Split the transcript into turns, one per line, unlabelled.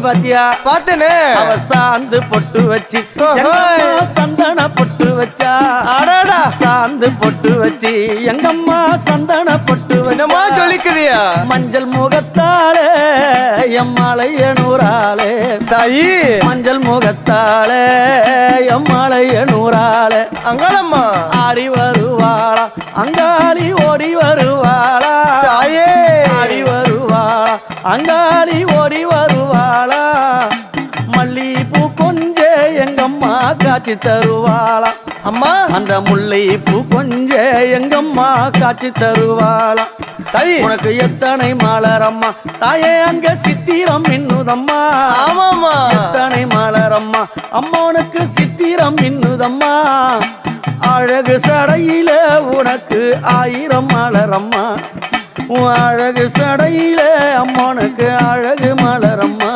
பாத்தியா?
பாத்தனே.
அவ சாந்து பொட்டு வச்சு சந்தன பொட்டு வச்சா.
அடடா
சாந்து பொட்டு வச்சு எங்கம்மா சந்தன பொட்டு
என்னமா
வச்சா.
சொல்லிக்குதியா?
மஞ்சள் முகத்தாளே எம்மாளைய நூறாளே
தாயி.
மஞ்சள் முகத்தாளே எம்மாளைய நூறாளே
அங்காளம்மா
ஆடி வருவாளா அங்காளி ஓடி வருவாளா.
தாயே.
ஆடி வருவாளா அங்காளி ஓடி வருவாளா. மல்லிப்பூ கொஞ்ச எங்கம்மா காட்சி தருவாளா.
அம்மா
அந்த முல்லைப்பூ கொஞ்ச எங்கம்மா காட்சி தருவாளா.
தாயி.
உனக்கு எத்தனை மலரம்மா தாயே அங்க சித்திரம் மின்னுதம்மா.
ஆமாம்மா.
எத்தனை மலரம்மா அம்மனுக்கு சித்திரம் மின்னுதம்மா. அழகு சடையில உனக்கு 1000 மலரம்மா. அழகு சடையில அம்மனுக்கு அழகு மலரம்மா.